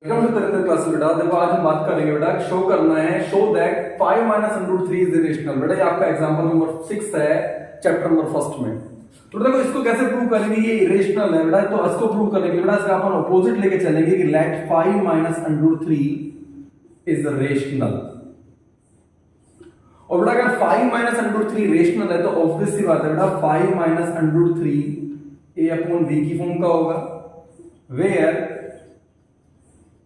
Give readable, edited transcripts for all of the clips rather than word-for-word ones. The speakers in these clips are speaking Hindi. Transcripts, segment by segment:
क्लास बेटा देखो आज हम बात करेंगे बेटा शो करना है show that 5 minus under 3 is irrational. बेटा ये आपका एग्जांपल नंबर 6 है चैप्टर नंबर फर्स्ट में। तो देखो इसको कैसे प्रूव करेंगे ये इरेशनल है बेटा। तो इसको प्रूव करेंगे बेटा इसका अपन अपोजिट लेके चलेंगे कि let 5 minus under 3 is rational. और बेटा अगर 5 माइनस अंडर 3 रेशनल है तो ऑब्वियस सी बात है बेटा 5 minus under 3 a upon b की फॉर्म का होगा where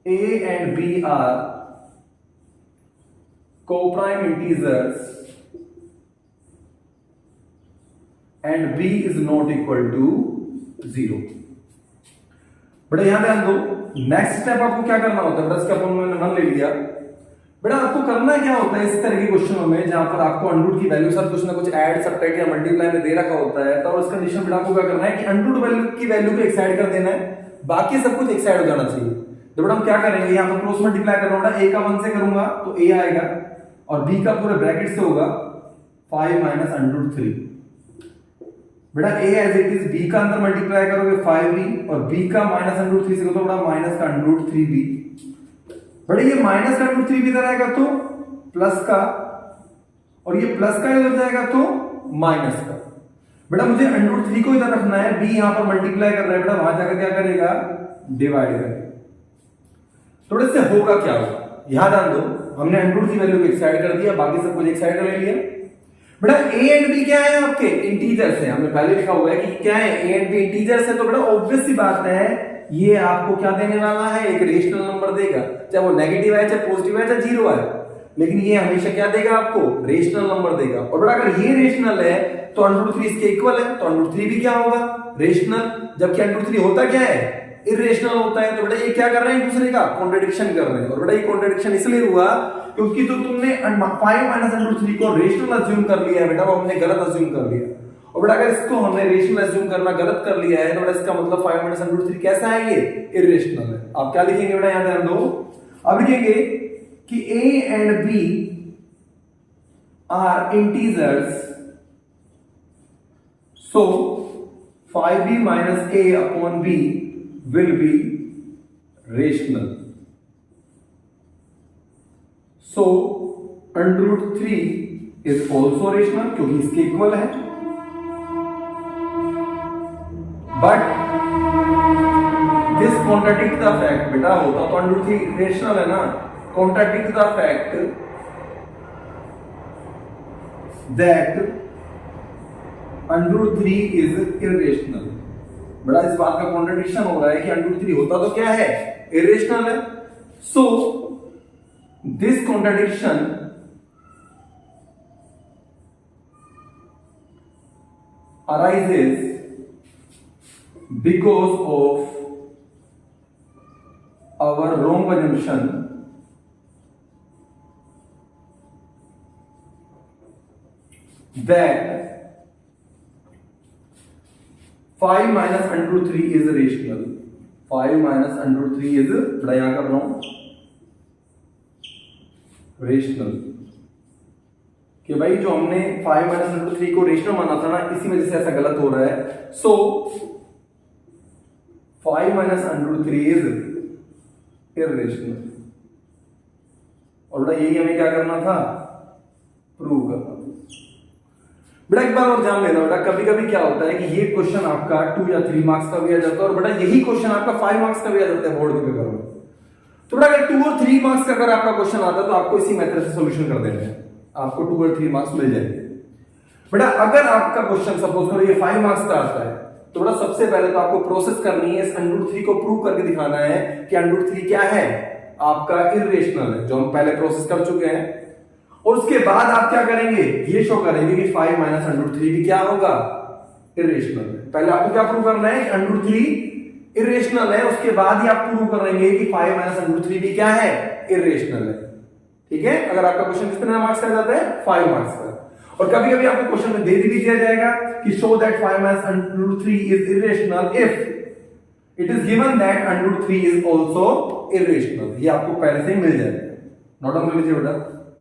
a and b are co-prime integers and b is not equal to 0। बेटा यहां ध्यान दो, नेक्स्ट स्टेप आपको क्या करना होता है बेटा, इसका अपन मैंने नन ले लिया। बेटा आपको करना क्या होता है इस तरह के क्वेश्चनों में जहां पर आपको अंडर की वैल्यू सर कुछ ना कुछ ऐड सब्ट्रैक्ट या मल्टीप्लाई में दे रखा होता है, तो इस कंडीशन बेटा आपको क्या करना है कि अंडर वैल्यू की वैल्यू को एक साइड कर देना है, बाकी सब कुछ एक साइड हो जाना चाहिए। तो बेटा हम क्या करेंगे यहाँ पर क्रॉस मल्टीप्लाई कर रहा हूं, a का 1 से करूंगा तो a आएगा और b का पूरे ब्रैकेट से होगा 5 माइनस अंडर 3। बेटा a as it is b का अंदर मल्टीप्लाई करोगे 5b और b का माइनस अंडर 3 से करो तो बेटा माइनस का अंडर 3b। बेटा ये माइनस का अंडर 3b इधर आएगा तो प्लस का, और ये प्लस का इधर जाएगा तो माइनस का। बेटा मुझे अंडर 3 को इधर रखना है, b यहां पर मल्टीप्लाई कर रहा है बेटा, वहां जाकर क्या करेगा डिवाइड करेगा। थोड़े से होगा क्या होगा यहां ध्यान दो, हमने अंडर की वैल्यू को एक साइड कर दिया, बाकी सब कुछ एक साइड ले लिया। बेटा a एंड b क्या है आपके इंटीजर्स हैं, हमने पहले लिखा हुआ है कि क्या है a एंड b इंटीजर्स है। तो बेटा ऑब्वियस सी बात है ये आपको क्या देने वाला है, एक रेशनल नंबर देगा, चाहे वो नेगेटिव है चाहे पॉजिटिव है चाहे जीरो है, लेकिन ये हमेशा क्या देगा आपको रेशनल नंबर देगा। और बेटा अगर ये रेशनल है तो अंडर 3 इसके इक्वल है, तो अंडर 3 भी क्या होगा रेशनल, जबकि अंडर 3 होता क्या है इरेशनल होता है। तो बेटा ये क्या कर रहे हैं एक दूसरे का कॉन्ट्रडिक्शन कर रहे हैं। और बेटा ये कॉन्ट्रडिक्शन इसलिए हुआ क्योंकि तो तुमने 5 माइनस अंडर 3 को रेशनल अज्यूम कर लिया है बेटा, वो हमने गलत अज्यूम कर लिया। और बेटा अगर इसको हमने रेशनल अज्यूम करना गलत कर लिया है तो बेटा इसका मतलब 5 माइनस अंडर 3 कैसा है ये इरेशनल है। आप क्या लिखेंगे बेटा यहां ध्यान दो, अब लिखेंगे कि a and b are integers so 5b minus a upon b will be rational। So under root 3 is also rational क्योंकि इसके इक्वल है, but this contradict the fact बेटा होता तो under root 3 rational है ना, contradict the fact that under root 3 is irrational। बड़ा इस बात का कॉन्ट्रडिक्शन हो रहा है कि अंडर 3 होता तो क्या है इरेशनल है। So this contradiction arises because of our wrong assumption that 5 minus under 3 is rational। 5 minus under 3 is बड़ा यहां कर रहा हूं रेशनल, कि भाई जो हमने 5 माइनस अंडर 3 को रेशनल माना था ना, इसी वजह से ऐसा गलत हो रहा है। सो 5 माइनस अंडर 3 इज इरेशनल। और बेटा यही हमें क्या करना था प्रूव करना। बेटा एक बार और ध्यान देना बेटा, कभी कभी क्या होता है कि ये क्वेश्चन आपका 2 या 3 मार्क्स का भी आ जाता है और बेटा यही क्वेश्चन आपका 5 मार्क्स का भी आ जाता है बोर्ड के पेपर में। तो बेटा अगर 2 और 3 मार्क्स का अगर आपका क्वेश्चन आता है तो आपको इसी मेथड से सॉल्यूशन कर देना है, आपको 2 और 3 मार्क्स मिल जाएंगे। बेटा अगर आपका क्वेश्चन सपोज करो ये 5 मार्क्स का आता है तो बेटा सबसे पहले तो आपको प्रोसेस करनी है, इस अंडर 3 को प्रूव करके दिखाना है कि अंडर 3 क्या है आपका इरेशनल है, जो हम पहले प्रोसेस कर चुके हैं। और उसके बाद आप क्या करेंगे ये शो करेंगे कि 5 माइनस अंडर 3 भी क्या होगा इरेशनल है। पहले आपको क्या प्रूव करना है कि अंडर 3 इरेशनल है, उसके बाद ही आप प्रूव करेंगे कि 5 माइनस अंडर 3 भी क्या है इरेशनल है। ठीक है, अगर आपका क्वेश्चन कितने मार्क्स का जाता है 5 मार्क्स का। और कभी कभी आपको क्वेश्चन में दे भी दिया जाएगा कि show that 5 minus under 3 is irrational if it is given that under 3 is also irrational. ये आपको पहले से ही मिल जाएगा, नोट डाउन कर लीजिए बेटा।